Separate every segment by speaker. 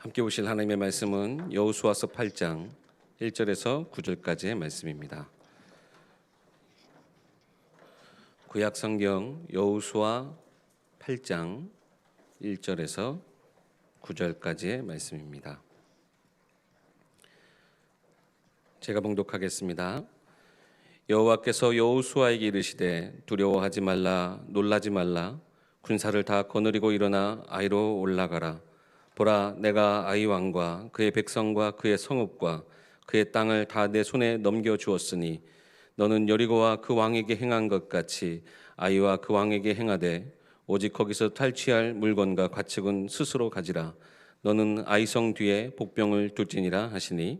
Speaker 1: 함께 보실 하나님의 말씀은 여호수아서 8장 1절에서 9절까지의 말씀입니다. 구약 성경 여호수아 8장 1절에서 9절까지의 말씀입니다. 제가 봉독하겠습니다. 여호와께서 여호수아에게 이르시되 두려워하지 말라 놀라지 말라 군사를 다 거느리고 일어나 아이로 올라가라. 보라, 내가 아이 왕과 그의 백성과 그의 성읍과 그의 땅을 다 내 손에 넘겨 주었으니 너는 여리고와 그 왕에게 행한 것 같이 아이와 그 왕에게 행하되 오직 거기서 탈취할 물건과 가축은 스스로 가지라. 너는 아이성 뒤에 복병을 둘지니라 하시니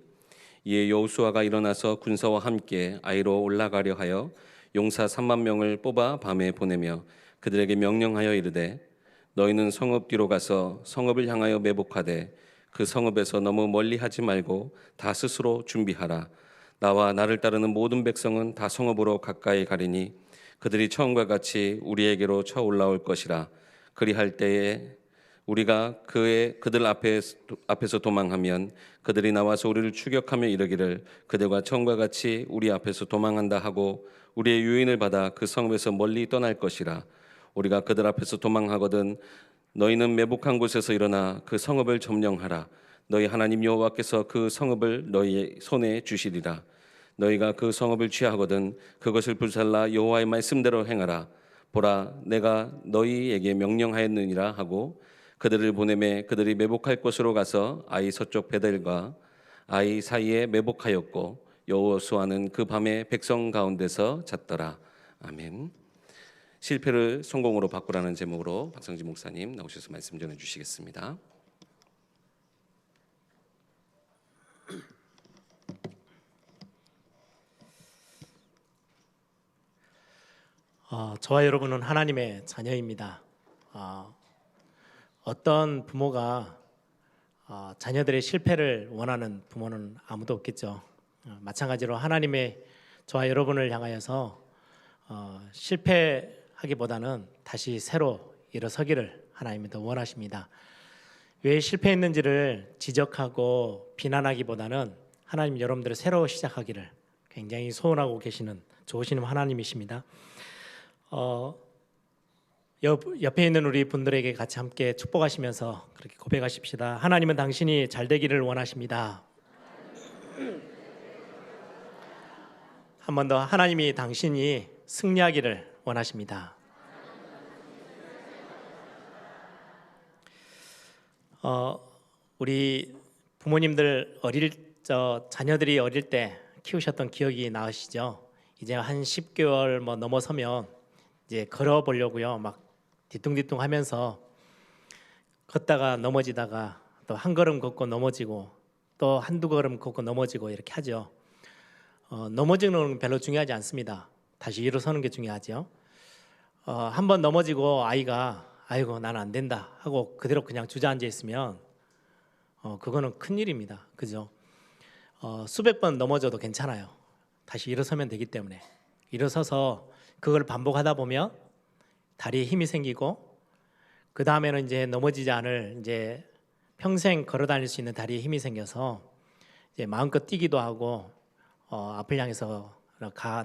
Speaker 1: 이에 여호수아가 일어나서 군사와 함께 아이로 올라가려 하여 용사 3만 명을 뽑아 밤에 보내며 그들에게 명령하여 이르되 너희는 성읍 뒤로 가서 성읍을 향하여 매복하되 그 성읍에서 너무 멀리 하지 말고 다 스스로 준비하라. 나와 나를 따르는 모든 백성은 다 성읍으로 가까이 가리니 그들이 처음과 같이 우리에게로 쳐 올라올 것이라. 그리할 때에 우리가 그들 앞에서 도망하면 그들이 나와서 우리를 추격하며 이르기를 그들과 처음과 같이 우리 앞에서 도망한다 하고 우리의 유인을 받아 그 성읍에서 멀리 떠날 것이라. 우리가 그들 앞에서 도망하거든 너희는 매복한 곳에서 일어나 그 성읍을 점령하라. 너희 하나님 여호와께서 그 성읍을 너희의 손에 주시리라. 너희가 그 성읍을 취하거든 그것을 불살라 여호와의 말씀대로 행하라. 보라, 내가 너희에게 명령하였느니라 하고 그들을 보내매 그들이 매복할 곳으로 가서 아이 서쪽 베델과 아이 사이에 매복하였고 여호수아는 그 밤에 백성 가운데서 잤더라. 아멘. 실패를 성공으로 바꾸라는 제목으로 박성진 목사님 나오셔서 말씀 전해 주시겠습니다.
Speaker 2: 저와 여러분은 하나님의 자녀입니다. 어떤 부모가 자녀들의 실패를 원하는 부모는 아무도 없겠죠. 마찬가지로 하나님의 저와 여러분을 향하여서 실패하기보다는 다시 새로 일어서기를 하나님이 더 원하십니다. 왜 실패했는지를 지적하고 비난하기보다는 하나님 여러분들을 새로 시작하기를 굉장히 소원하고 계시는 좋으신 하나님이십니다. 옆에 있는 우리 분들에게 같이 함께 축복하시면서 그렇게 고백하십시다. 하나님은 당신이 잘 되기를 원하십니다. 한 번 더, 하나님이 당신이 승리하기를 원하십니다. 우리 부모님들 자녀들이 어릴 때 키우셨던 기억이 나으시죠? 이제 한 10개월 넘어서면 이제 걸어보려고요. 막 뒤뚱뒤뚱 하면서 걷다가 넘어지다가 또 한 걸음 걷고 넘어지고 또 한두 걸음 걷고 넘어지고 이렇게 하죠. 넘어지는 건 별로 중요하지 않습니다. 다시 일어서는 게 중요하죠. 한번 넘어지고 아이가 아이고 나는 안 된다 하고 그대로 그냥 주저앉아 있으면 그거는 큰일입니다. 그죠? 수백 번 넘어져도 괜찮아요. 다시 일어서면 되기 때문에 일어서서 그걸 반복하다 보면 다리에 힘이 생기고 그 다음에는 이제 넘어지지 않을 이제 평생 걸어 다닐 수 있는 다리에 힘이 생겨서 이제 마음껏 뛰기도 하고 앞을 향해서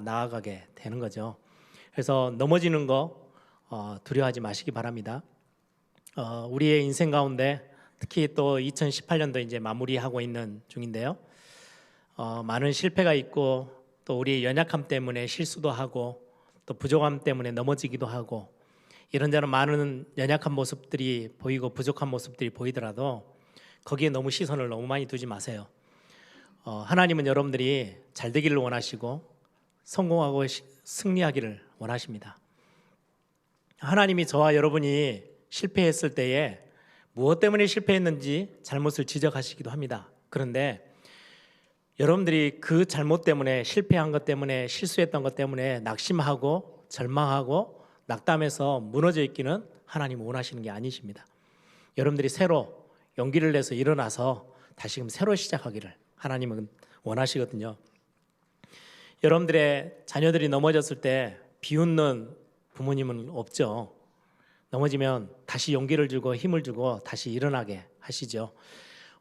Speaker 2: 나아가게 되는 거죠. 그래서 넘어지는 거 두려워하지 마시기 바랍니다. 우리의 인생 가운데 특히 또 2018년도 이제 마무리하고 있는 중인데요. 많은 실패가 있고 또 우리의 연약함 때문에 실수도 하고 또 부족함 때문에 넘어지기도 하고 이런저런 많은 연약한 모습들이 보이고 부족한 모습들이 보이더라도 거기에 너무 시선을 너무 많이 두지 마세요. 하나님은 여러분들이 잘 되기를 원하시고 성공하고 승리하기를 원하십니다. 하나님이 저와 여러분이 실패했을 때에 무엇 때문에 실패했는지 잘못을 지적하시기도 합니다. 그런데 여러분들이 그 잘못 때문에 실패한 것 때문에 실수했던 것 때문에 낙심하고 절망하고 낙담해서 무너져 있기는 하나님 원하시는 게 아니십니다. 여러분들이 새로 용기를 내서 일어나서 다시금 새로 시작하기를 하나님은 원하시거든요. 여러분들의 자녀들이 넘어졌을 때 비웃는 부모님은 없죠. 넘어지면 다시 용기를 주고 힘을 주고 다시 일어나게 하시죠.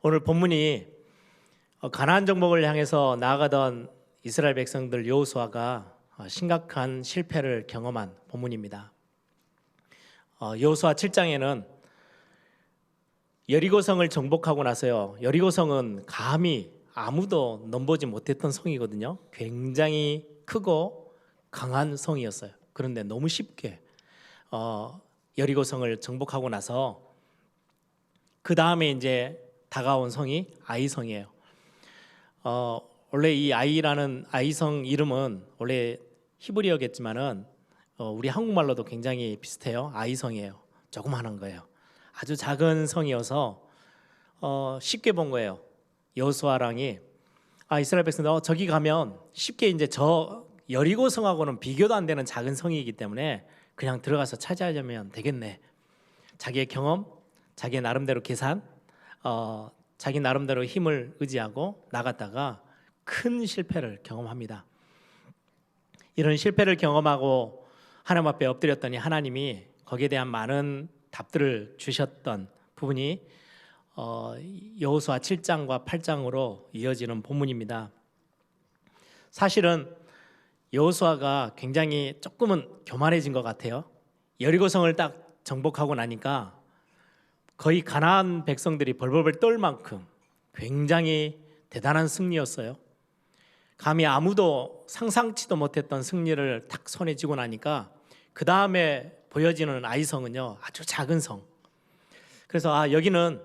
Speaker 2: 오늘 본문이 가나안 정복을 향해서 나아가던 이스라엘 백성들 여호수아가 심각한 실패를 경험한 본문입니다. 여호수아 7장에는 여리고성을 정복하고 나서요. 여리고성은 감히 아무도 넘보지 못했던 성이거든요. 굉장히 크고 강한 성이었어요. 그런데 너무 쉽게 여리고성을 정복하고 나서 그 다음에 이제 다가온 성이 아이성이에요. 원래 이 아이성 이름은 원래 히브리어겠지만은 우리 한국말로도 굉장히 비슷해요. 아이성이에요. 조그마한 거예요. 아주 작은 성이어서 쉽게 본 거예요. 여호수아랑이 이스라엘 백성들 저기 가면 쉽게 이제 저 여리고 성하고는 비교도 안 되는 작은 성이기 때문에 그냥 들어가서 차지하려면 되겠네. 자기의 경험, 자기 나름대로 계산, 자기 나름대로 힘을 의지하고 나갔다가 큰 실패를 경험합니다. 이런 실패를 경험하고 하나님 앞에 엎드렸더니 하나님이 거기에 대한 많은 답들을 주셨던 부분이 여호수아 7장과 8장으로 이어지는 본문입니다. 사실은 여호수아가 굉장히 조금은 교만해진 것 같아요. 여리고성을 딱 정복하고 나니까 거의 가나안 백성들이 벌벌벌 떨 만큼 굉장히 대단한 승리였어요. 감히 아무도 상상치도 못했던 승리를 탁 손에 쥐고 나니까 그 다음에 보여지는 아이성은요 아주 작은 성. 그래서 여기는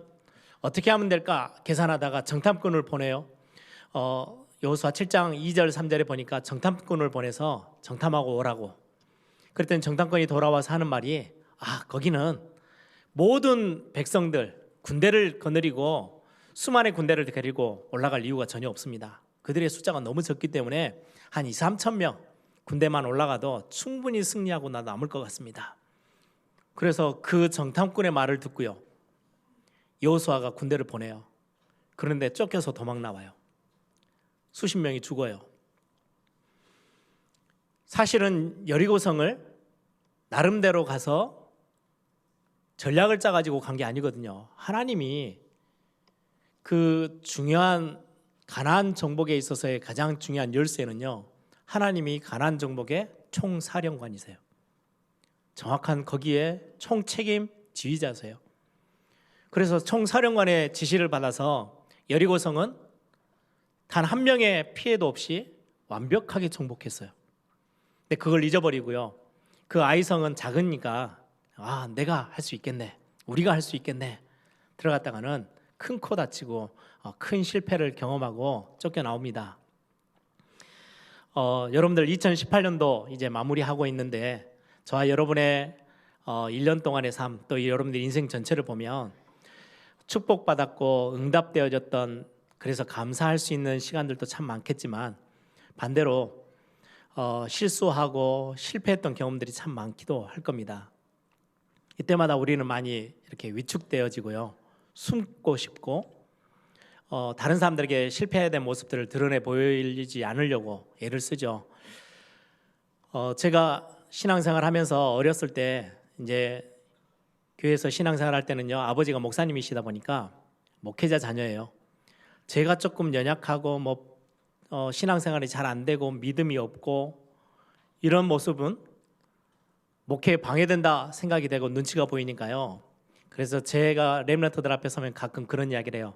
Speaker 2: 어떻게 하면 될까 계산하다가 정탐꾼을 보내요. 여호수아 7장 2절 3절에 보니까 정탐꾼을 보내서 정탐하고 오라고. 그랬더니 정탐꾼이 돌아와서 하는 말이 거기는 모든 백성들 군대를 거느리고 수많은 군대를 데리고 올라갈 이유가 전혀 없습니다. 그들의 숫자가 너무 적기 때문에 한 2, 3천 명 군대만 올라가도 충분히 승리하고 남을 것 같습니다. 그래서 그 정탐꾼의 말을 듣고요. 여호수아가 군대를 보내요. 그런데 쫓겨서 도망 나와요. 수십 명이 죽어요. 사실은 여리고성을 나름대로 가서 전략을 짜가지고 간 게 아니거든요. 하나님이 그 중요한 가나안 정복에 있어서의 가장 중요한 열쇠는요. 하나님이 가나안 정복의 총사령관이세요. 정확한 거기에 총책임 지휘자세요. 그래서 총사령관의 지시를 받아서 여리고성은 단 한 명의 피해도 없이 완벽하게 정복했어요. 근데 그걸 잊어버리고요. 그 아이성은 작으니까 내가 할 수 있겠네. 우리가 할 수 있겠네. 들어갔다가는 큰 코 다치고 큰 실패를 경험하고 쫓겨나옵니다. 여러분들 2018년도 이제 마무리하고 있는데 저와 여러분의 1년 동안의 삶, 또 여러분들 인생 전체를 보면 축복받았고 응답되어졌던, 그래서 감사할 수 있는 시간들도 참 많겠지만 반대로 실수하고 실패했던 경험들이 참 많기도 할 겁니다. 이때마다 우리는 많이 이렇게 위축되어지고요, 숨고 싶고 다른 사람들에게 실패된 모습들을 드러내 보이지 않으려고 애를 쓰죠. 제가 신앙생활 하면서 어렸을 때 이제 교회에서 신앙생활 할 때는요, 아버지가 목사님이시다 보니까 목회자 자녀예요. 제가 조금 연약하고 신앙생활이 잘 안 되고 믿음이 없고 이런 모습은 목회에 방해된다 생각이 되고 눈치가 보이니까요. 그래서 제가 렘넌트들 앞에 서면 가끔 그런 이야기를 해요.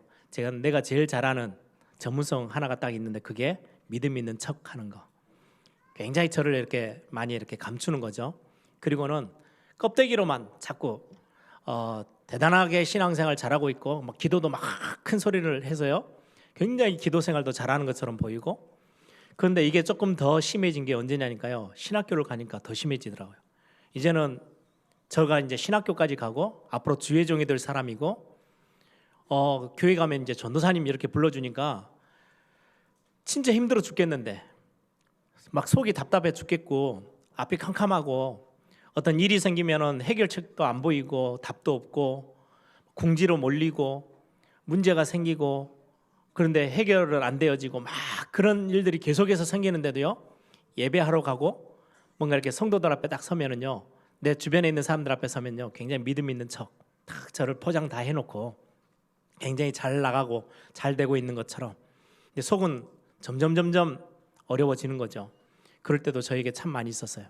Speaker 2: 내가 제일 잘하는 전문성 하나가 딱 있는데 그게 믿음 있는 척하는 거. 굉장히 저를 이렇게 많이 이렇게 감추는 거죠. 그리고는 껍데기로만 자꾸 대단하게 신앙생활 잘하고 있고 기도도 막 큰 소리를 해서요, 굉장히 기도 생활도 잘하는 것처럼 보이고. 그런데 이게 조금 더 심해진 게 언제냐니까요, 신학교를 가니까 더 심해지더라고요. 이제는 저가 이제 신학교까지 가고 앞으로 주의 종이 될 사람이고 교회 가면 이제 전도사님 이렇게 불러주니까 진짜 힘들어 죽겠는데 막 속이 답답해 죽겠고 앞이 캄캄하고 어떤 일이 생기면은 해결책도 안 보이고 답도 없고 궁지로 몰리고 문제가 생기고, 그런데 해결을 안 되어지고 막 그런 일들이 계속해서 생기는데도요, 예배하러 가고 뭔가 이렇게 성도들 앞에 딱 서면은요, 내 주변에 있는 사람들 앞에 서면요 굉장히 믿음 있는 척 딱 저를 포장 다 해놓고 굉장히 잘 나가고 잘 되고 있는 것처럼, 근데 속은 점점 어려워지는 거죠. 그럴 때도 저에게 참 많이 있었어요.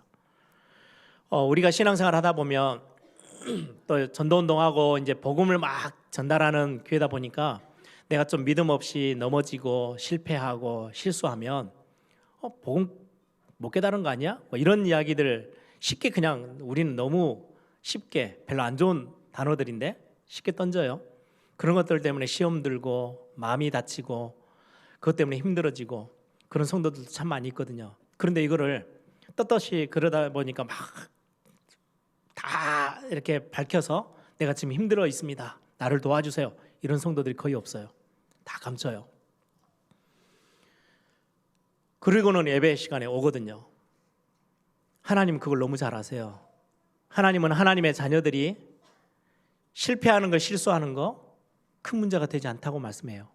Speaker 2: 우리가 신앙생활 하다 보면 또 전도운동하고 이제 복음을 막 전달하는 교회다 보니까 내가 좀 믿음 없이 넘어지고 실패하고 실수하면 복음 못 깨달은 거 아니야? 뭐 이런 이야기들 쉽게, 그냥 우리는 너무 쉽게, 별로 안 좋은 단어들인데 쉽게 던져요. 그런 것들 때문에 시험 들고 마음이 다치고 그것 때문에 힘들어지고 그런 성도들도 참 많이 있거든요. 그런데 이거를 떳떳이 그러다 보니까 막 다 이렇게 밝혀서 내가 지금 힘들어 있습니다, 나를 도와주세요, 이런 성도들이 거의 없어요. 다 감춰요. 그리고는 예배 시간에 오거든요. 하나님 그걸 너무 잘 아세요. 하나님은 하나님의 자녀들이 실패하는 거, 실수하는 거 큰 문제가 되지 않다고 말씀해요.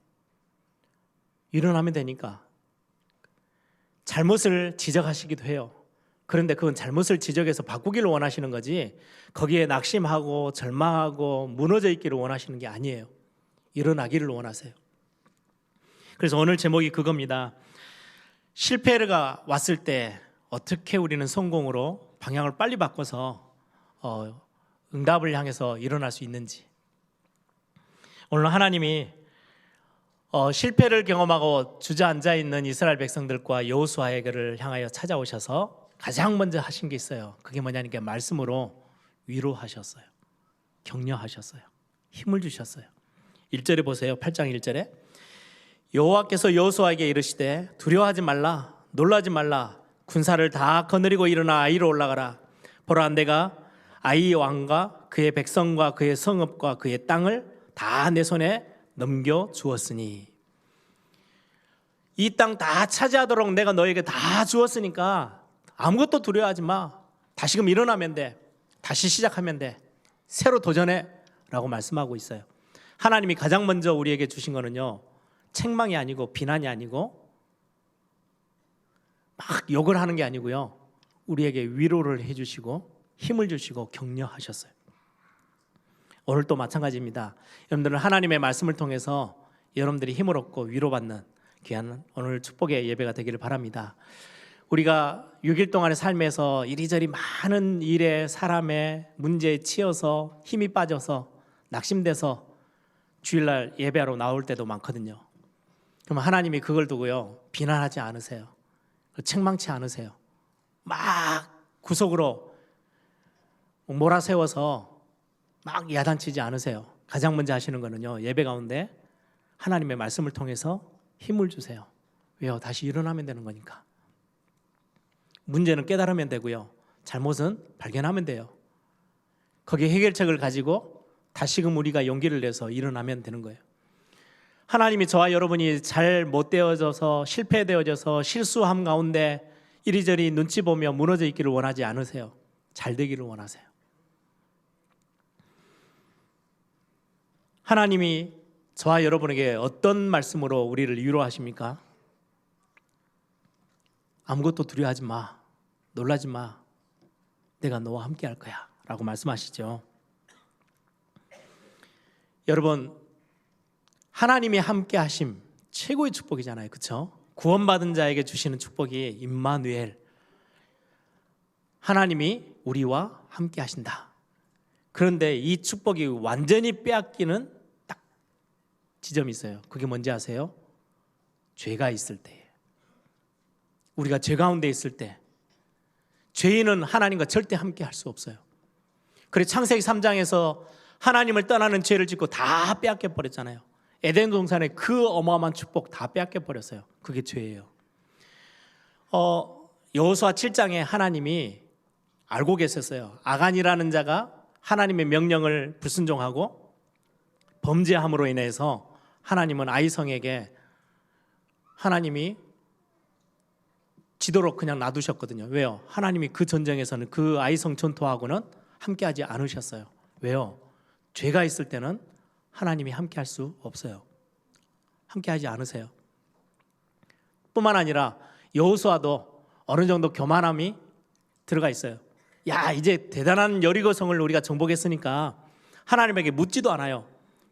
Speaker 2: 일어나면 되니까. 잘못을 지적하시기도 해요. 그런데 그건 잘못을 지적해서 바꾸기를 원하시는 거지, 거기에 낙심하고 절망하고 무너져 있기를 원하시는 게 아니에요. 일어나기를 원하세요. 그래서 오늘 제목이 그겁니다. 실패가 왔을 때 어떻게 우리는 성공으로 방향을 빨리 바꿔서 응답을 향해서 일어날 수 있는지. 오늘 하나님이 실패를 경험하고 주저앉아 있는 이스라엘 백성들과 여호수아에게를 향하여 찾아오셔서 가장 먼저 하신 게 있어요. 그게 뭐냐니까 말씀으로 위로하셨어요. 격려하셨어요. 힘을 주셨어요. 1절에 보세요. 8장 1절에 여호와께서 여호수아에게 이르시되 두려워하지 말라, 놀라지 말라, 군사를 다 거느리고 일어나 아이로 올라가라. 보라, 내가 아이 왕과 그의 백성과 그의 성읍과 그의 땅을 다 내 손에 넘겨 주었으니, 이 땅 다 차지하도록 내가 너에게 다 주었으니까 아무것도 두려워하지 마. 다시금 일어나면 돼. 다시 시작하면 돼. 새로 도전해 라고 말씀하고 있어요. 하나님이 가장 먼저 우리에게 주신 거는요, 책망이 아니고 비난이 아니고 막 욕을 하는 게 아니고요, 우리에게 위로를 해주시고 힘을 주시고 격려하셨어요. 오늘 또 마찬가지입니다. 여러분들은 하나님의 말씀을 통해서 여러분들이 힘을 얻고 위로받는 귀한 오늘 축복의 예배가 되기를 바랍니다. 우리가 6일 동안의 삶에서 이리저리 많은 일에, 사람의 문제에 치여서 힘이 빠져서 낙심돼서 주일날 예배하러 나올 때도 많거든요. 그럼 하나님이 그걸 두고요, 비난하지 않으세요. 책망치 않으세요. 막 구석으로 몰아세워서 막 야단치지 않으세요. 가장 먼저 하시는 거는요, 예배 가운데 하나님의 말씀을 통해서 힘을 주세요. 왜요? 다시 일어나면 되는 거니까. 문제는 깨달으면 되고요, 잘못은 발견하면 돼요. 거기에 해결책을 가지고 다시금 우리가 용기를 내서 일어나면 되는 거예요. 하나님이 저와 여러분이 잘 못되어져서 실패되어져서 실수함 가운데 이리저리 눈치 보며 무너져 있기를 원하지 않으세요. 잘 되기를 원하세요. 하나님이 저와 여러분에게 어떤 말씀으로 우리를 위로하십니까? 아무것도 두려워하지 마, 놀라지 마, 내가 너와 함께 할 거야 라고 말씀하시죠. 여러분, 하나님이 함께 하심 최고의 축복이잖아요. 그렇죠? 구원받은 자에게 주시는 축복이 임마누엘, 하나님이 우리와 함께 하신다. 그런데 이 축복이 완전히 빼앗기는 딱 지점이 있어요. 그게 뭔지 아세요? 죄가 있을 때, 우리가 죄 가운데 있을 때, 죄인은 하나님과 절대 함께 할 수 없어요. 그래서 창세기 3장에서 하나님을 떠나는 죄를 짓고 다 빼앗겨 버렸잖아요. 에덴 동산의 그 어마어마한 축복 다 빼앗겨 버렸어요. 그게 죄예요. 여호수아 7장에 하나님이 알고 계셨어요. 아간이라는 자가 하나님의 명령을 불순종하고 범죄함으로 인해서 하나님은 아이성에게 하나님이 지도록 그냥 놔두셨거든요. 왜요? 하나님이 그 전쟁에서는 그 아이성 전투하고는 함께하지 않으셨어요. 왜요? 죄가 있을 때는 하나님이 함께할 수 없어요. 함께하지 않으세요. 뿐만 아니라 여호수아도 어느 정도 교만함이 들어가 있어요. 야, 이제 대단한 여리고성을 우리가 정복했으니까 하나님에게 묻지도 않아요.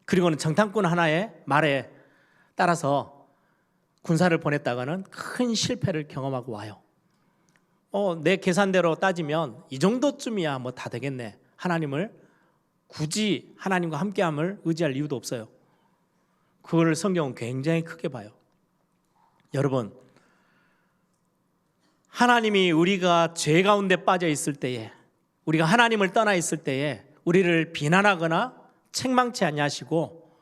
Speaker 2: 그리고는 정탐꾼 하나의 말에 따라서 군사를 보냈다가는 큰 실패를 경험하고 와요. 내 계산대로 따지면 이 정도쯤이야 뭐 다 되겠네. 하나님을 굳이 하나님과 함께함을 의지할 이유도 없어요. 그걸 성경은 굉장히 크게 봐요. 여러분, 하나님이 우리가 죄 가운데 빠져 있을 때에, 우리가 하나님을 떠나 있을 때에 우리를 비난하거나 책망치 아니하시고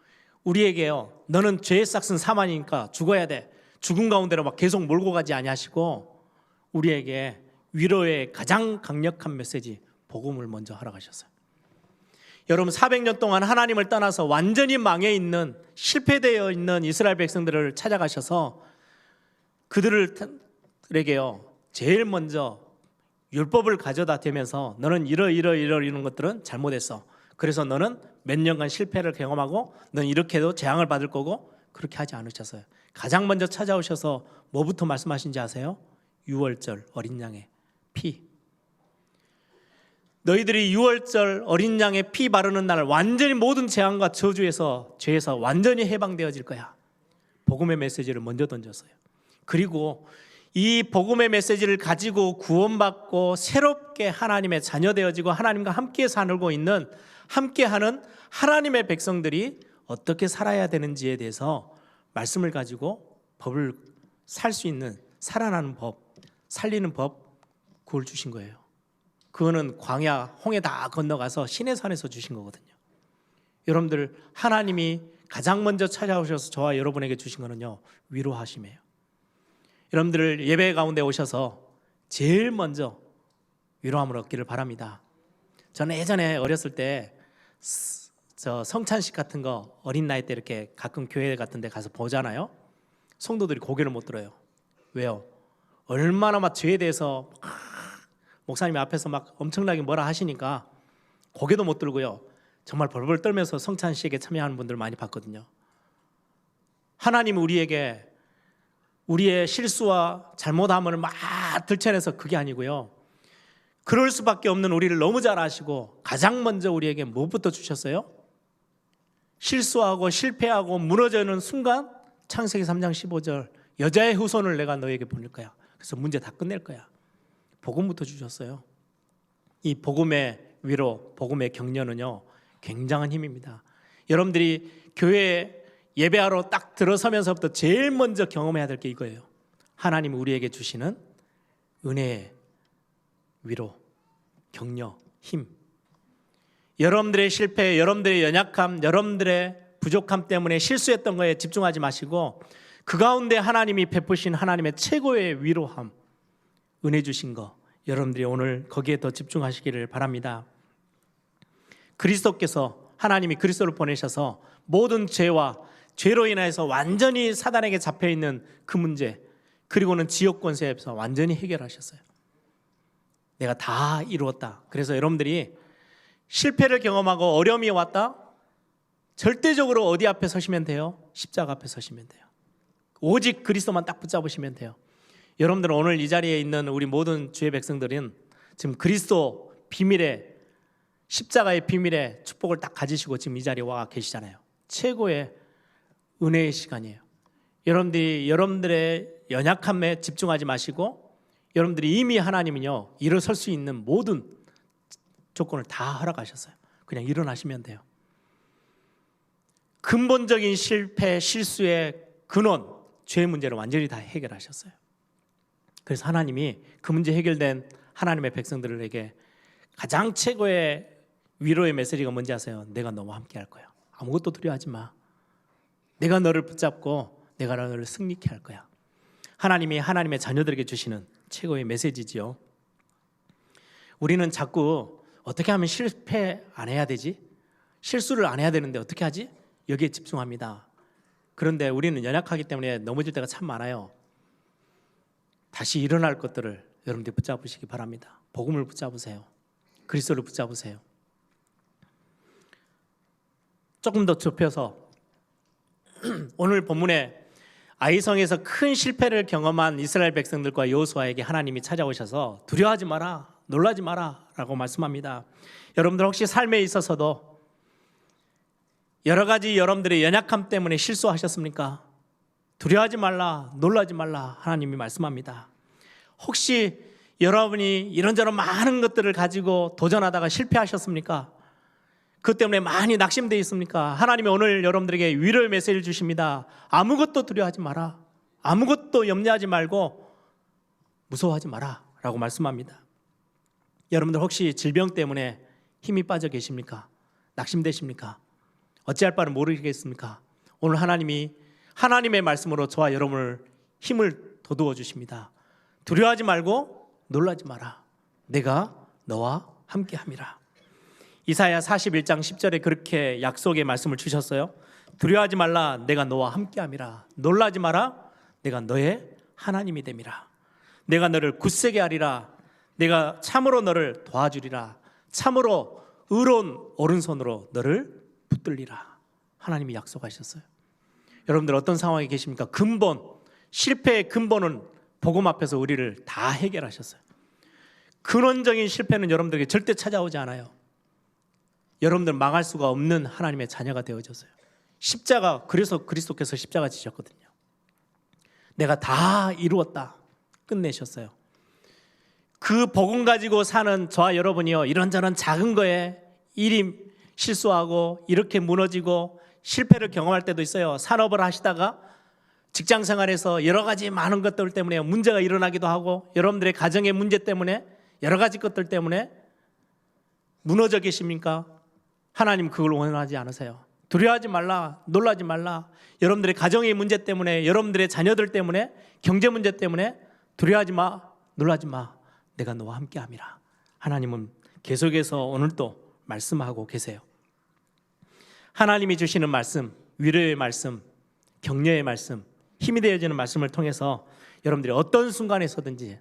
Speaker 2: 우리에게요, 너는 죄의 싹은 사망이니까 죽어야 돼, 죽음 가운데로 막 계속 몰고 가지 아니하시고 우리에게 위로의 가장 강력한 메시지, 복음을 먼저 허락하셨어요. 여러분, 400년 동안 하나님을 떠나서 완전히 망해 있는, 실패되어 있는 이스라엘 백성들을 찾아가셔서 그들에게요 제일 먼저 율법을 가져다 대면서 너는 이런 것들은 잘못했어. 그래서 너는 몇 년간 실패를 경험하고 너는 이렇게도 재앙을 받을 거고, 그렇게 하지 않으셨어요. 가장 먼저 찾아오셔서 뭐부터 말씀하신지 아세요? 유월절 어린 양의 피. 너희들이 유월절 어린 양의 피 바르는 날 완전히 모든 재앙과 저주에서, 죄에서 완전히 해방되어질 거야. 복음의 메시지를 먼저 던졌어요. 그리고 이 복음의 메시지를 가지고 구원받고 새롭게 하나님의 자녀 되어지고 하나님과 함께 살고 있는, 함께하는 하나님의 백성들이 어떻게 살아야 되는지에 대해서 말씀을 가지고 법을 살 수 있는, 살아나는 법, 살리는 법, 그걸 주신 거예요. 그거는 광야, 홍해 다 건너가서 시내산에서 주신 거거든요. 여러분들, 하나님이 가장 먼저 찾아오셔서 저와 여러분에게 주신 거는요, 위로하심이에요. 여러분들 예배 가운데 오셔서 제일 먼저 위로함을 얻기를 바랍니다. 저는 예전에 어렸을 때 성찬식 같은 거 어린 나이 때 이렇게 가끔 교회 같은 데 가서 보잖아요. 성도들이 고개를 못 들어요. 왜요? 얼마나 막 죄에 대해서 목사님 앞에서 막 엄청나게 뭐라 하시니까 고개도 못 들고요. 정말 벌벌 떨면서 성찬식에 참여하는 분들 많이 봤거든요. 하나님은 우리에게 우리의 실수와 잘못함을 막 들춰내서 그게 아니고요, 그럴 수밖에 없는 우리를 너무 잘 아시고 가장 먼저 우리에게 무엇부터 주셨어요? 실수하고 실패하고 무너지는 순간 창세기 3장 15절 여자의 후손을 내가 너에게 보낼 거야. 그래서 문제 다 끝낼 거야. 복음부터 주셨어요. 이 복음의 위로, 복음의 격려는요 굉장한 힘입니다. 여러분들이 교회에 예배하러 딱 들어서면서부터 제일 먼저 경험해야 될 게 이거예요. 하나님이 우리에게 주시는 은혜의 위로, 격려, 힘. 여러분들의 실패, 여러분들의 연약함, 여러분들의 부족함 때문에 실수했던 거에 집중하지 마시고 그 가운데 하나님이 베푸신 하나님의 최고의 위로함, 은혜 주신 거, 여러분들이 오늘 거기에 더 집중하시기를 바랍니다. 그리스도께서, 하나님이 그리스도를 보내셔서 모든 죄로 인해서 완전히 사단에게 잡혀있는 그 문제, 그리고는 지옥 권세에서 완전히 해결하셨어요. 내가 다 이루었다. 그래서 여러분들이 실패를 경험하고 어려움이 왔다, 절대적으로 어디 앞에 서시면 돼요? 십자가 앞에 서시면 돼요. 오직 그리스도만 딱 붙잡으시면 돼요. 여러분들은 오늘 이 자리에 있는 우리 모든 주의 백성들은 지금 그리스도 비밀의, 십자가의 비밀의 축복을 딱 가지시고 지금 이 자리에 와 계시잖아요. 최고의 은혜의 시간이에요. 여러분들이 여러분들의 연약함에 집중하지 마시고 여러분들이 이미 하나님은요 일어설 수 있는 모든 조건을 다 허락하셨어요. 그냥 일어나시면 돼요. 근본적인 실패, 실수의 근원, 죄의 문제를 완전히 다 해결하셨어요. 그래서 하나님이 그 문제 해결된 하나님의 백성들에게 가장 최고의 위로의 메시지가 뭔지 아세요? 내가 너와 함께 할 거야. 아무것도 두려워하지 마. 내가 너를 붙잡고 내가 너를 승리케 할 거야. 하나님이 하나님의 자녀들에게 주시는 최고의 메시지지요. 우리는 자꾸 어떻게 하면 실패 안 해야 되지? 실수를 안 해야 되는데 어떻게 하지? 여기에 집중합니다. 그런데 우리는 연약하기 때문에 넘어질 때가 참 많아요. 다시 일어날 것들을 여러분들이 붙잡으시기 바랍니다. 복음을 붙잡으세요. 그리스도를 붙잡으세요. 조금 더 좁혀서 오늘 본문에 아이성에서 큰 실패를 경험한 이스라엘 백성들과 여호수아에게 하나님이 찾아오셔서 두려워하지 마라, 놀라지 마라 라고 말씀합니다. 여러분들 혹시 삶에 있어서도 여러 가지 여러분들의 연약함 때문에 실수하셨습니까? 두려워하지 말라, 놀라지 말라 하나님이 말씀합니다. 혹시 여러분이 이런저런 많은 것들을 가지고 도전하다가 실패하셨습니까? 그것 때문에 많이 낙심되어 있습니까? 하나님이 오늘 여러분들에게 위로의 메시지를 주십니다. 아무것도 두려워하지 마라. 아무것도 염려하지 말고 무서워하지 마라 라고 말씀합니다. 여러분들 혹시 질병 때문에 힘이 빠져 계십니까? 낙심되십니까? 어찌할 바를 모르겠습니까? 오늘 하나님이 하나님의 말씀으로 저와 여러분을 힘을 돋우어 주십니다. 두려워하지 말고 놀라지 마라. 내가 너와 함께함이라. 이사야 41장 10절에 그렇게 약속의 말씀을 주셨어요. 두려워하지 말라. 내가 너와 함께함이라. 놀라지 마라. 내가 너의 하나님이 됨이라. 내가 너를 굳세게 하리라. 내가 참으로 너를 도와주리라. 참으로 의로운 오른손으로 너를 붙들리라. 하나님이 약속하셨어요. 여러분들 어떤 상황에 계십니까? 근본, 실패의 근본은 복음 앞에서 우리를 다 해결하셨어요. 근원적인 실패는 여러분들에게 절대 찾아오지 않아요. 여러분들 망할 수가 없는 하나님의 자녀가 되어졌어요. 십자가, 그래서 그리스도께서 십자가 지셨거든요. 내가 다 이루었다 끝내셨어요. 그 복음 가지고 사는 저와 여러분이요, 이런저런 작은 거에 일이 실수하고 이렇게 무너지고 실패를 경험할 때도 있어요. 산업을 하시다가 직장 생활에서 여러 가지 많은 것들 때문에 문제가 일어나기도 하고, 여러분들의 가정의 문제 때문에 여러 가지 것들 때문에 무너져 계십니까? 하나님 그걸 원하지 않으세요. 두려워하지 말라, 놀라지 말라. 여러분들의 가정의 문제 때문에, 여러분들의 자녀들 때문에, 경제 문제 때문에 두려워하지 마, 놀라지 마. 내가 너와 함께함이라. 하나님은 계속해서 오늘도 말씀하고 계세요. 하나님이 주시는 말씀, 위로의 말씀, 격려의 말씀, 힘이 되어지는 말씀을 통해서 여러분들이 어떤 순간에서든지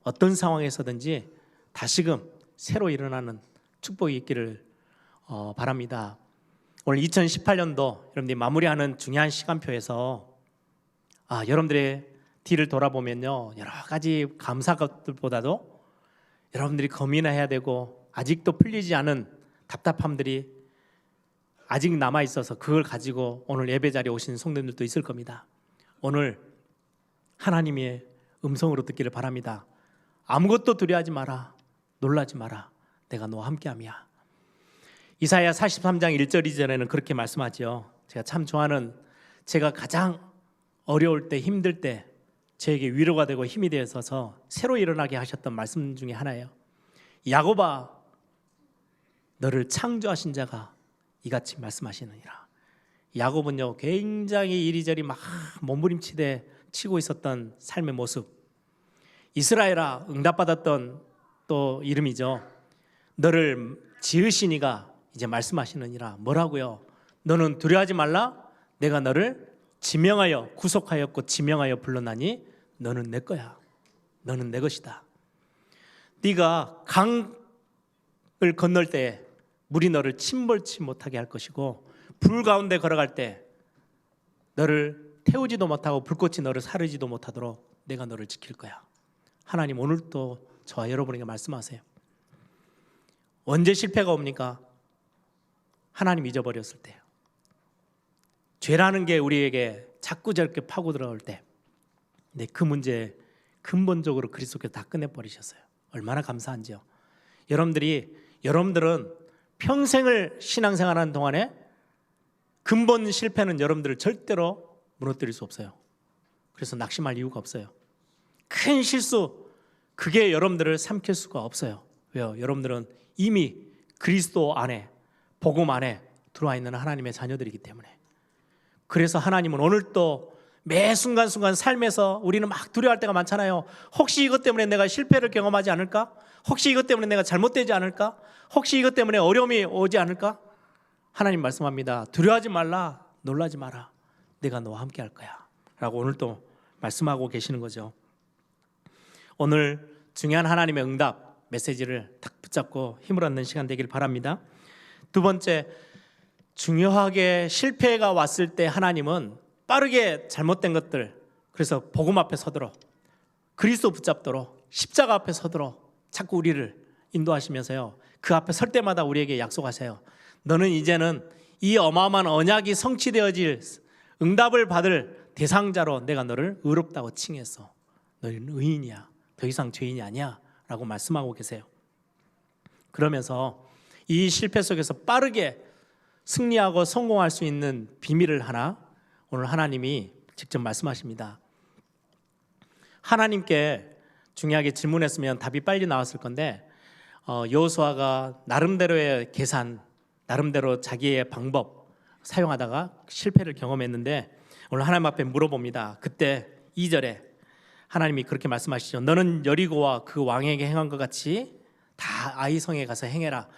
Speaker 2: 어떤 상황에서든지 다시금 새로 일어나는 축복이 있기를 바랍니다. 오늘 2018년도 여러분들이 마무리하는 중요한 시간표에서 여러분들의 뒤를 돌아보면요, 여러 가지 감사 것들보다도 여러분들이 고민해야 되고 아직도 풀리지 않은 답답함들이 아직 남아 있어서 그걸 가지고 오늘 예배 자리에 오신 성도님들도 있을 겁니다. 오늘 하나님의 음성으로 듣기를 바랍니다. 아무것도 두려워하지 마라, 놀라지 마라. 내가 너와 함께함이야. 이사야 43장 1절 2절에는 그렇게 말씀하죠. 제가 참 좋아하는, 제가 가장 어려울 때, 힘들 때 저에게 위로가 되고 힘이 되어서 새로 일어나게 하셨던 말씀 중에 하나예요. 야곱아, 너를 창조하신 자가 이같이 말씀하시느니라. 야곱은요, 굉장히 이리저리 막 몸부림치되 치고 있었던 삶의 모습. 이스라엘아, 응답받았던 또 이름이죠. 너를 지으신 이가 이제 말씀하시느니라. 뭐라고요? 너는 두려워하지 말라. 내가 너를 지명하여 구속하였고 지명하여 불렀나니 너는 내 거야. 너는 내 것이다. 네가 강을 건널 때 물이 너를 침몰치 못하게 할 것이고, 불 가운데 걸어갈 때 너를 태우지도 못하고 불꽃이 너를 사르지도 못하도록 내가 너를 지킬 거야. 하나님 오늘도 저와 여러분에게 말씀하세요. 언제 실패가 옵니까? 하나님 잊어버렸을 때요. 죄라는 게 우리에게 자꾸 저렇게 파고 들어올 때, 근데 그 문제 근본적으로 그리스도께서 다 끝내버리셨어요. 얼마나 감사한지요. 여러분들은 평생을 신앙생활하는 동안에 근본 실패는 여러분들을 절대로 무너뜨릴 수 없어요. 그래서 낙심할 이유가 없어요. 큰 실수, 그게 여러분들을 삼킬 수가 없어요. 왜요? 여러분들은 이미 그리스도 안에, 복음 안에 들어와 있는 하나님의 자녀들이기 때문에. 그래서 하나님은 오늘 또 매 순간순간 삶에서 우리는 막 두려워할 때가 많잖아요. 혹시 이것 때문에 내가 실패를 경험하지 않을까? 혹시 이것 때문에 내가 잘못되지 않을까? 혹시 이것 때문에 어려움이 오지 않을까? 하나님 말씀합니다. 두려워하지 말라, 놀라지 마라. 내가 너와 함께 할 거야 라고 오늘 또 말씀하고 계시는 거죠. 오늘 중요한 하나님의 응답 메시지를 딱 붙잡고 힘을 얻는 시간 되길 바랍니다. 두 번째, 중요하게 실패가 왔을 때 하나님은 빠르게 잘못된 것들, 그래서 복음 앞에 서도록, 그리스도 붙잡도록, 십자가 앞에 서도록 자꾸 우리를 인도하시면서요, 그 앞에 설 때마다 우리에게 약속하세요. 너는 이제는 이 어마어마한 언약이 성취되어질 응답을 받을 대상자로 내가 너를 의롭다고 칭했어. 너는 의인이야. 더 이상 죄인이 아니야 라고 말씀하고 계세요. 그러면서 이 실패 속에서 빠르게 승리하고 성공할 수 있는 비밀을 하나 오늘 하나님이 직접 말씀하십니다. 하나님께 중요하게 질문했으면 답이 빨리 나왔을 건데 여호수아가 나름대로의 계산, 나름대로 자기의 방법 사용하다가 실패를 경험했는데 오늘 하나님 앞에 물어봅니다. 그때 2절에 하나님이 그렇게 말씀하시죠. 너는 여리고와 그 왕에게 행한 것 같이 다 아이성에 가서 행해라.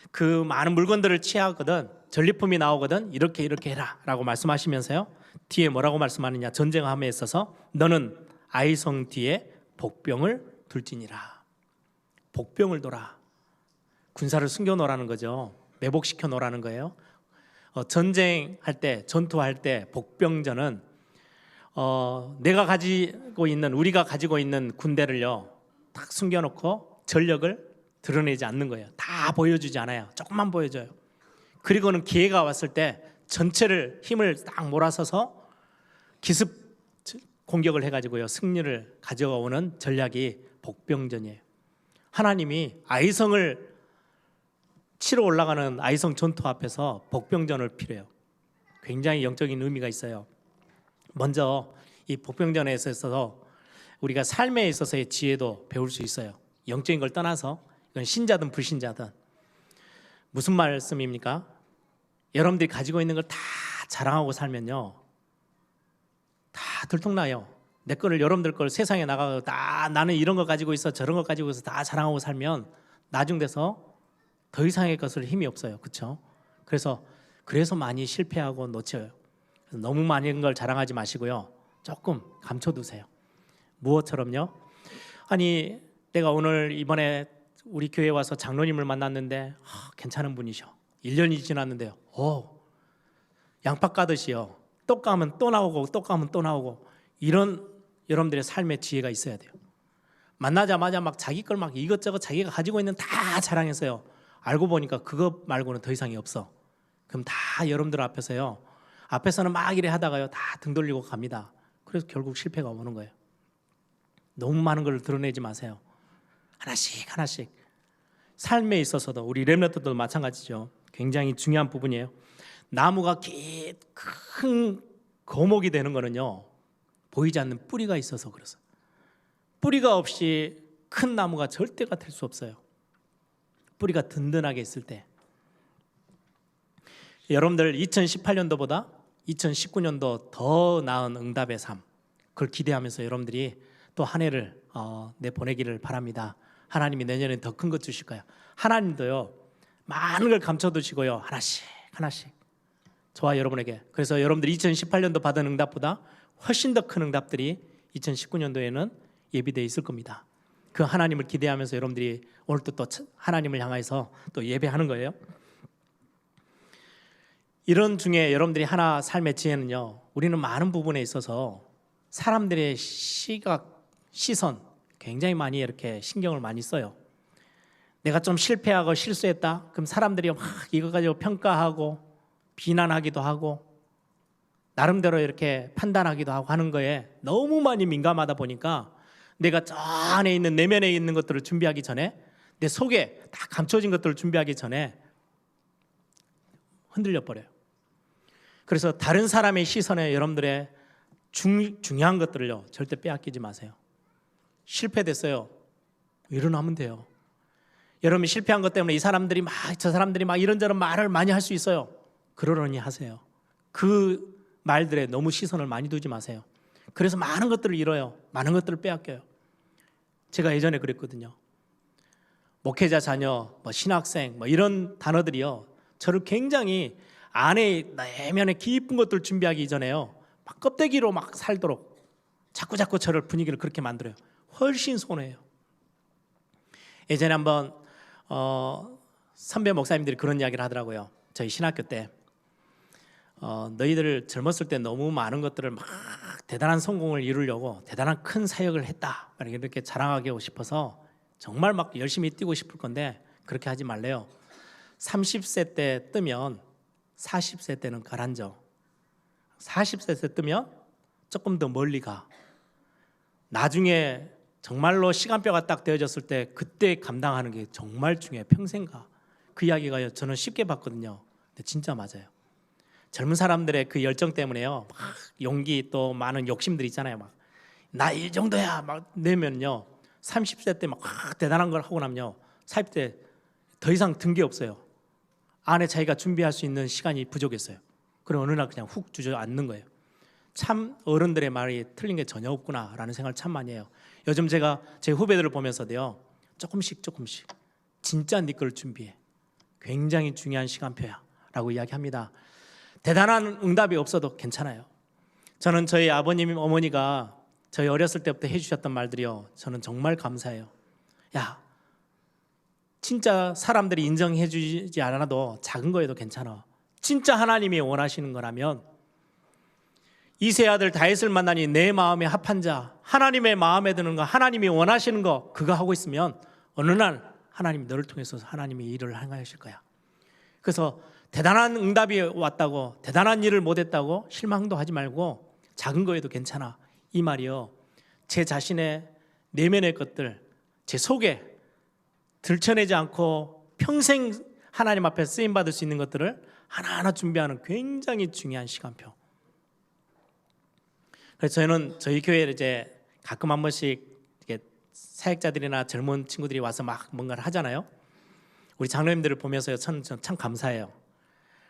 Speaker 2: 그 많은 물건들을 취하거든, 전리품이 나오거든 이렇게 해라 라고 말씀하시면서요, 뒤에 뭐라고 말씀하느냐, 전쟁함에 있어서 너는 아이성 뒤에 복병을 둘지니라. 복병을 둬라. 군사를 숨겨놓으라는 거죠. 매복시켜 놓으라는 거예요. 전쟁할 때, 전투할 때 복병전은 우리가 가지고 있는 군대를요 딱 숨겨놓고 전력을 드러내지 않는 거예요. 다 보여주지 않아요. 조금만 보여줘요. 그리고는 기회가 왔을 때 전체를 힘을 딱 몰아서서 기습 공격을 해가지고요 승리를 가져오는 전략이 복병전이에요. 하나님이 아이성을 치러 올라가는 아이성 전투 앞에서 복병전을 필요해요. 굉장히 영적인 의미가 있어요. 먼저 이 복병전에 있어서 우리가 삶에 있어서의 지혜도 배울 수 있어요. 영적인 걸 떠나서 이건 신자든 불신자든. 무슨 말씀입니까? 여러분들이 가지고 있는 걸 다 자랑하고 살면요 다 들통나요. 내 거를, 여러분들 걸 세상에 나가서 다 나는 이런 거 가지고 있어 저런 거 가지고 있어 다 자랑하고 살면 나중 돼서 더 이상의 것을 힘이 없어요. 그렇죠? 그래서 많이 실패하고 놓쳐요. 너무 많은 걸 자랑하지 마시고요 조금 감춰두세요. 무엇처럼요? 아니 내가 오늘 이번에 우리 교회에 와서 장로님을 만났는데 괜찮은 분이셔. 1년이 지났는데요 양파 까듯이요 또 까면 또 나오고 또 까면 또 나오고, 이런 여러분들의 삶의 지혜가 있어야 돼요. 만나자마자 막 자기 걸 막 이것저것 자기가 가지고 있는 다 자랑했어요. 알고 보니까 그거 말고는 더 이상이 없어. 그럼 다 여러분들 앞에서는 막 이래 하다가요 다 등 돌리고 갑니다. 그래서 결국 실패가 오는 거예요. 너무 많은 걸 드러내지 마세요. 하나씩 삶에 있어서도 우리 렘넌트도 마찬가지죠. 굉장히 중요한 부분이에요. 나무가 큰 거목이 되는 거는요 보이지 않는 뿌리가 있어서 그래서. 뿌리가 없이 큰 나무가 절대가 될 수 없어요. 뿌리가 든든하게 있을 때. 여러분들 2018년도보다 2019년도 더 나은 응답의 삶, 그걸 기대하면서 여러분들이 또 한 해를 내보내기를 바랍니다. 하나님이 내년에 더 큰 것 주실 거예요. 하나님도요 많은 걸 감춰두시고요 하나씩 저와 여러분에게. 그래서 여러분들이 2018년도 받은 응답보다 훨씬 더 큰 응답들이 2019년도에는 예비되어 있을 겁니다. 그 하나님을 기대하면서 여러분들이 오늘도 또 하나님을 향해서 또 예배하는 거예요. 이런 중에 여러분들이 하나 삶의 지혜는요, 우리는 많은 부분에 있어서 사람들의 시각, 시선 굉장히 많이 이렇게 신경을 많이 써요. 내가 좀 실패하고 실수했다 그럼 사람들이 막 이거 가지고 평가하고 비난하기도 하고 나름대로 이렇게 판단하기도 하고 하는 거에 너무 많이 민감하다 보니까 내가 저 안에 있는 내면에 있는 것들을 준비하기 전에, 내 속에 다 감춰진 것들을 준비하기 전에 흔들려 버려요. 그래서 다른 사람의 시선에 여러분들의 중요한 것들을요 절대 빼앗기지 마세요. 실패됐어요, 일어나면 돼요. 여러분이 실패한 것 때문에 저 사람들이 막 이런저런 말을 많이 할 수 있어요. 그러려니 하세요. 그 말들에 너무 시선을 많이 두지 마세요. 그래서 많은 것들을 잃어요. 많은 것들을 빼앗겨요. 제가 예전에 그랬거든요. 목회자 자녀, 신학생 이런 단어들이요 저를 굉장히 안에 내면에 깊은 것들을 준비하기 전에요 막 껍데기로 막 살도록 자꾸 저를 분위기를 그렇게 만들어요. 훨씬 손해예요. 예전에 한번 선배 목사님들이 그런 이야기를 하더라고요. 저희 신학교 때 너희들 젊었을 때 너무 많은 것들을 막 대단한 성공을 이루려고 대단한 큰 사역을 했다 이렇게 자랑하고 싶어서 정말 막 열심히 뛰고 싶을 건데 그렇게 하지 말래요. 30세 때 뜨면 40세 때는 가라앉아. 40세 뜨면 조금 더 멀리 가. 나중에 정말로 시간표가 딱 되어졌을 때 그때 감당하는 게 정말 중요해. 평생 가. 그 이야기가 저는 쉽게 봤거든요. 근데 진짜 맞아요. 젊은 사람들의 그 열정 때문에요. 막 용기 또 많은 욕심들 있잖아요. 막 나 이 정도야 막 내면요. 30세 때 막 대단한 걸 하고 나면요. 40대 더 이상 든 게 없어요. 안에 자기가 준비할 수 있는 시간이 부족했어요. 그럼 어느 날 그냥 훅 주저앉는 거예요. 참 어른들의 말이 틀린 게 전혀 없구나라는 생각을 참 많이 해요. 요즘 제가 제 후배들을 보면서도요. 조금씩 진짜 네 걸 준비해. 굉장히 중요한 시간표야 라고 이야기합니다. 대단한 응답이 없어도 괜찮아요. 저는 저희 아버님, 어머니가 저희 어렸을 때부터 해주셨던 말들이요. 저는 정말 감사해요. 야, 진짜 사람들이 인정해 주지 않아도 작은 거에도 괜찮아. 진짜 하나님이 원하시는 거라면 이세 아들 다윗을 만나니 내 마음에 합한 자, 하나님의 마음에 드는 거, 하나님이 원하시는 거 그거 하고 있으면 어느 날 하나님이 너를 통해서 하나님이 일을 행하실 거야. 그래서 대단한 응답이 왔다고, 대단한 일을 못했다고 실망도 하지 말고 작은 거에도 괜찮아. 이 말이요. 제 자신의 내면의 것들, 제 속에 들춰내지 않고 평생 하나님 앞에 쓰임 받을 수 있는 것들을 하나하나 준비하는 굉장히 중요한 시간표. 그래서 저는 저희 교회에 이제 가끔 한 번씩 이렇게 사역자들이나 젊은 친구들이 와서 막 뭔가를 하잖아요. 우리 장로님들을 보면서 참 감사해요.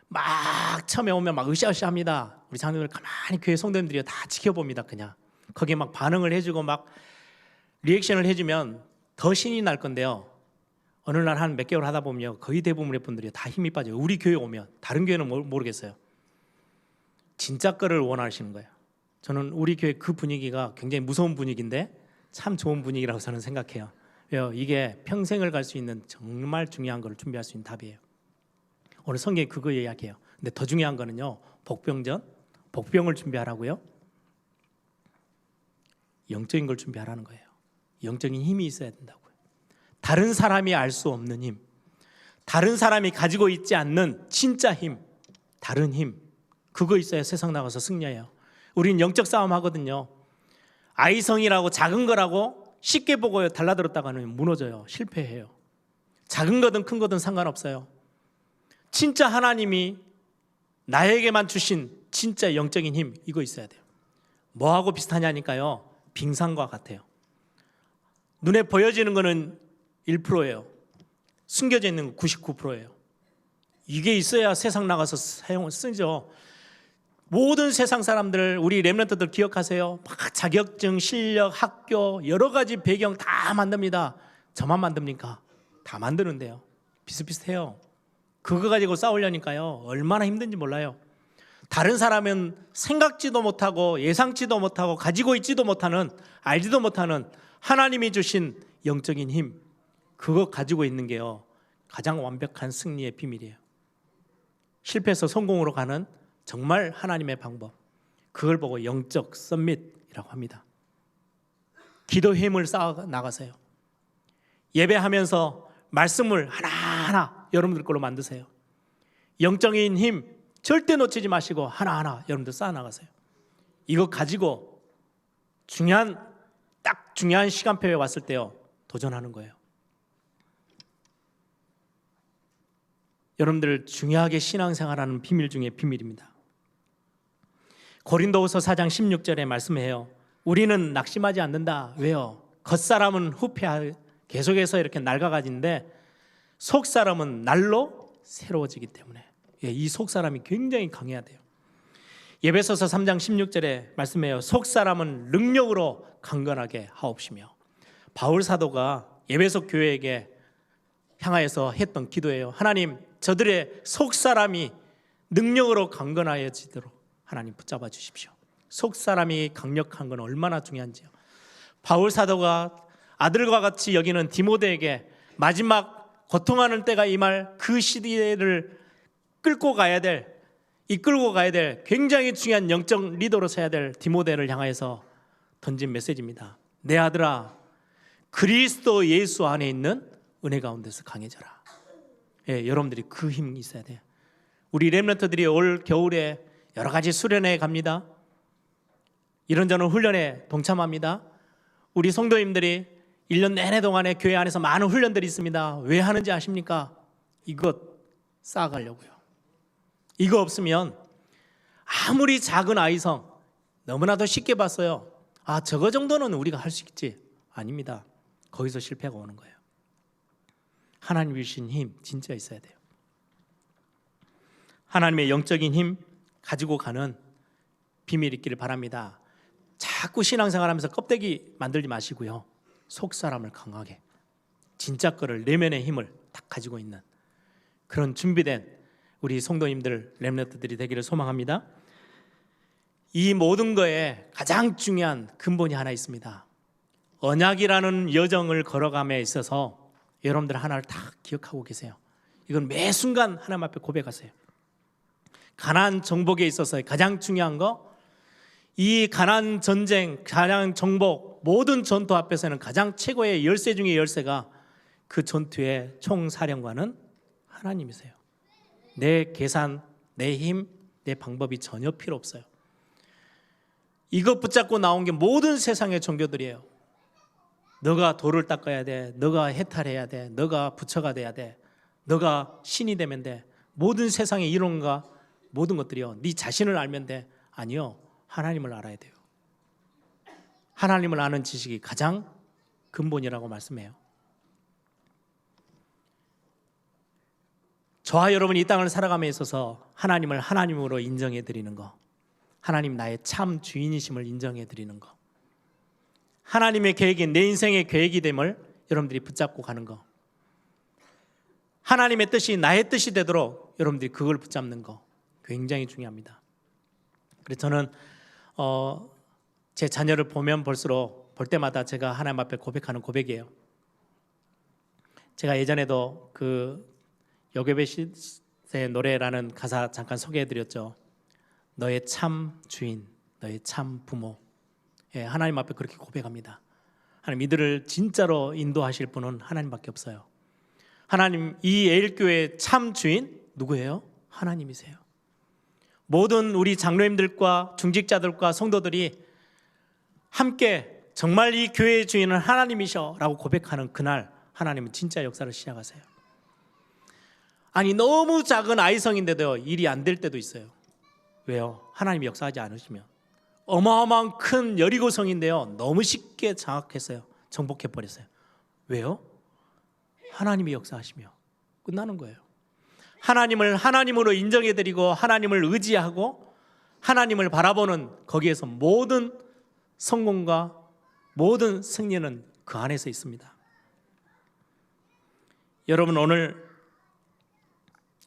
Speaker 2: 막 처음에 오면 막 으쌰으쌰합니다. 우리 장로님들 가만히 교회 성도님들이 다 지켜봅니다. 그냥 거기에 막 반응을 해주고 막 리액션을 해주면 더 신이 날 건데요. 어느 날 한 몇 개월 하다 보면 거의 대부분의 분들이 다 힘이 빠져요. 우리 교회 오면 다른 교회는 모르겠어요. 진짜 거를 원하시는 거예요. 저는 우리 교회 그 분위기가 굉장히 무서운 분위기인데 참 좋은 분위기라고 저는 생각해요. 왜요? 이게 평생을 갈 수 있는 정말 중요한 걸 준비할 수 있는 답이에요. 오늘 성경에 그거 이야기해요. 근데 더 중요한 거는요. 복병을 준비하라고요. 영적인 걸 준비하라는 거예요. 영적인 힘이 있어야 된다고요. 다른 사람이 알 수 없는 힘, 다른 사람이 가지고 있지 않는 진짜 힘, 다른 힘, 그거 있어야 세상 나가서 승리해요. 우린 영적 싸움 하거든요. 아이성이라고 작은 거라고 쉽게 보고 달라들었다가는 무너져요. 실패해요. 작은 거든 큰 거든 상관없어요. 진짜 하나님이 나에게만 주신 진짜 영적인 힘, 이거 있어야 돼요. 뭐하고 비슷하냐니까요. 빙산과 같아요. 눈에 보여지는 거는 1%예요. 숨겨져 있는 건 99%예요. 이게 있어야 세상 나가서 쓰죠. 모든 세상 사람들, 우리 렘넌트들 기억하세요? 막 자격증, 실력, 학교, 여러 가지 배경 다 만듭니다. 저만 만듭니까? 다 만드는데요. 비슷비슷해요. 그거 가지고 싸우려니까요. 얼마나 힘든지 몰라요. 다른 사람은 생각지도 못하고 예상치도 못하고 가지고 있지도 못하는, 알지도 못하는 하나님이 주신 영적인 힘, 그거 가지고 있는 게요. 가장 완벽한 승리의 비밀이에요. 실패해서 성공으로 가는 정말 하나님의 방법, 그걸 보고 영적 썸밋이라고 합니다. 기도 힘을 쌓아 나가세요. 예배하면서 말씀을 하나하나 여러분들 걸로 만드세요. 영적인 힘 절대 놓치지 마시고 하나하나 여러분들 쌓아 나가세요. 이거 가지고 중요한 시간표에 왔을 때요, 도전하는 거예요. 여러분들 중요하게 신앙생활하는 비밀 중에 비밀입니다. 고린도후서 4장 16절에 말씀해요. 우리는 낙심하지 않는다. 왜요? 겉사람은 후패하 계속해서 이렇게 낡아가지는데 속사람은 날로 새로워지기 때문에, 이 속사람이 굉장히 강해야 돼요. 에베소서 3장 16절에 말씀해요. 속사람은 능력으로 강건하게 하옵시며. 바울 사도가 에베소 교회에게 향하여서 했던 기도예요. 하나님, 저들의 속사람이 능력으로 강건하여지도록 하나님 붙잡아 주십시오. 속사람이 강력한 건 얼마나 중요한지요. 바울 사도가 아들과 같이 여기는 디모데에게 마지막 고통하는 때가 임할 그 시대를 이끌고 가야 될 굉장히 중요한 영적 리더로 서야 될 디모데를 향하여서 던진 메시지입니다. 내 아들아, 그리스도 예수 안에 있는 은혜 가운데서 강해져라. 여러분들이 그 힘이 있어야 돼요. 우리 렘넌트들이 올 겨울에 여러 가지 수련회 갑니다. 이런저런 훈련에 동참합니다. 우리 성도님들이 1년 내내 동안에 교회 안에서 많은 훈련들이 있습니다. 왜 하는지 아십니까? 이것 쌓아가려고요. 이거 없으면 아무리 작은 아이성 너무나도 쉽게 봤어요. 아, 저거 정도는 우리가 할 수 있지. 아닙니다. 거기서 실패가 오는 거예요. 하나님이 주신 힘 진짜 있어야 돼요. 하나님의 영적인 힘 가지고 가는 비밀이 있기를 바랍니다. 자꾸 신앙생활하면서 껍데기 만들지 마시고요. 속사람을 강하게 진짜 거를 내면의 힘을 딱 가지고 있는 그런 준비된 우리 성도님들 렘넌트들이 되기를 소망합니다. 이 모든 거에 가장 중요한 근본이 하나 있습니다. 언약이라는 여정을 걸어감에 있어서 여러분들 하나를 다 기억하고 계세요. 이건 매 순간 하나님 앞에 고백하세요. 가나안 정복에 있어서 가장 중요한 거, 이 가나안 전쟁, 가나안 정복 모든 전투 앞에서는 가장 최고의 열쇠 중의 열쇠가 그 전투의 총사령관은 하나님이세요. 내 계산, 내 힘, 내 방법이 전혀 필요 없어요. 이것 붙잡고 나온 게 모든 세상의 종교들이에요. 너가 돌을 닦아야 돼, 너가 해탈해야 돼, 너가 부처가 돼야 돼, 너가 신이 되면 돼. 모든 세상의 이론과 모든 것들이요, 네 자신을 알면 돼. 아니요, 하나님을 알아야 돼요. 하나님을 아는 지식이 가장 근본이라고 말씀해요. 저와 여러분이 이 땅을 살아감에 있어서 하나님을 하나님으로 인정해 드리는 거, 하나님 나의 참 주인이심을 인정해 드리는 거, 하나님의 계획이 내 인생의 계획이 됨을 여러분들이 붙잡고 가는 거, 하나님의 뜻이 나의 뜻이 되도록 여러분들이 그걸 붙잡는 거 굉장히 중요합니다. 그래서 저는 제 자녀를 보면 볼수록 볼 때마다 제가 하나님 앞에 고백하는 고백이에요. 제가 예전에도 그 여교베시의 노래라는 가사 잠깐 소개해드렸죠. 너의 참 주인, 너의 참 부모. 예, 하나님 앞에 그렇게 고백합니다. 하나님, 이들을 진짜로 인도하실 분은 하나님밖에 없어요. 하나님, 이 에일교회의 참 주인 누구예요? 하나님이세요. 모든 우리 장로님들과 중직자들과 성도들이 함께 정말 이 교회의 주인은 하나님이셔 라고 고백하는 그날 하나님은 진짜 역사를 시작하세요. 아니, 너무 작은 아이성인데도 일이 안 될 때도 있어요. 왜요? 하나님이 역사하지 않으시면. 어마어마한 큰 여리고성인데요, 너무 쉽게 장악했어요. 정복해버렸어요. 왜요? 하나님이 역사하시며 끝나는 거예요. 하나님을 하나님으로 인정해드리고 하나님을 의지하고 하나님을 바라보는 거기에서 모든 성공과 모든 승리는 그 안에서 있습니다. 여러분, 오늘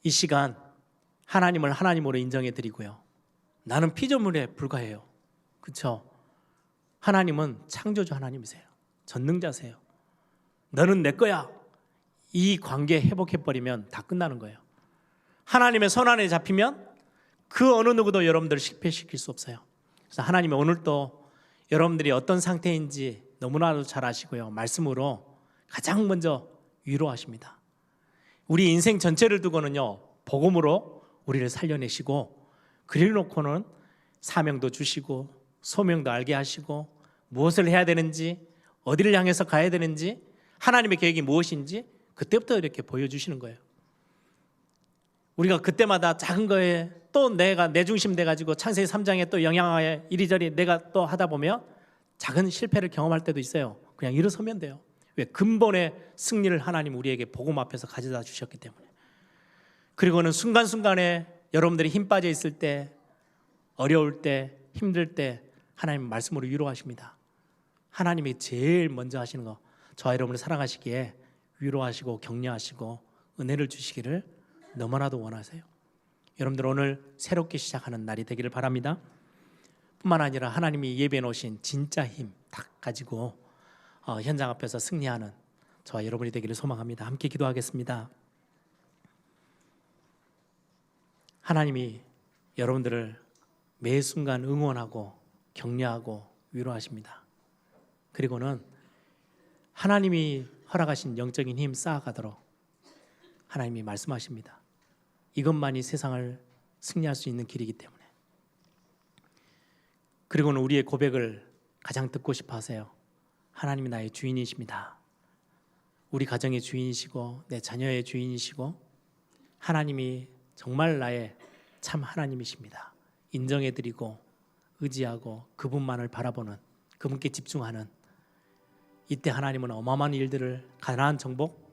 Speaker 2: 이 시간 하나님을 하나님으로 인정해드리고요, 나는 피조물에 불과해요. 그렇죠? 하나님은 창조주 하나님이세요. 전능자세요. 너는 내 거야. 이 관계 회복해버리면 다 끝나는 거예요. 하나님의 손안에 잡히면 그 어느 누구도 여러분들을 실패시킬 수 없어요. 그래서 하나님이 오늘도 여러분들이 어떤 상태인지 너무나도 잘 아시고요, 말씀으로 가장 먼저 위로하십니다. 우리 인생 전체를 두고는요, 복음으로 우리를 살려내시고 그래놓고는 사명도 주시고 소명도 알게 하시고 무엇을 해야 되는지, 어디를 향해서 가야 되는지, 하나님의 계획이 무엇인지 그때부터 이렇게 보여주시는 거예요. 우리가 그때마다 작은 거에 또 내가 내 중심 돼가지고 창세기 3장에 또 영향하에 이리저리 내가 또 하다 보면 작은 실패를 경험할 때도 있어요. 그냥 일어서면 돼요. 왜? 근본의 승리를 하나님 우리에게 복음 앞에서 가져다 주셨기 때문에. 그리고는 순간순간에 여러분들이 힘 빠져 있을 때, 어려울 때, 힘들 때 하나님 말씀으로 위로하십니다. 하나님이 제일 먼저 하시는 거, 저와 여러분을 사랑하시기에 위로하시고 격려하시고 은혜를 주시기를 너무나도 원하세요. 여러분들 오늘 새롭게 시작하는 날이 되기를 바랍니다. 뿐만 아니라 하나님이 예배해 놓으신 진짜 힘 딱 가지고 현장 앞에서 승리하는 저와 여러분이 되기를 소망합니다. 함께 기도하겠습니다. 하나님이 여러분들을 매 순간 응원하고 격려하고 위로하십니다. 그리고는 하나님이 허락하신 영적인 힘 쌓아가도록 하나님이 말씀하십니다. 이것만이 세상을 승리할 수 있는 길이기 때문에. 그리고는 우리의 고백을 가장 듣고 싶어 하세요. 하나님이 나의 주인이십니다. 우리 가정의 주인이시고 내 자녀의 주인이시고 하나님이 정말 나의 참 하나님이십니다. 인정해드리고 의지하고 그분만을 바라보는, 그분께 집중하는, 이때 하나님은 어마어마한 일들을, 가나안 정복,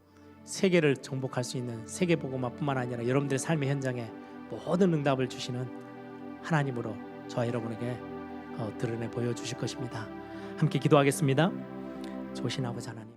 Speaker 2: 세계를 정복할 수 있는 세계복음화뿐만 아니라 여러분들의 삶의 현장에 모든 응답을 주시는 하나님으로 저와 여러분에게 드러내 보여주실 것입니다. 함께 기도하겠습니다. 좋으신 아버지 하나님,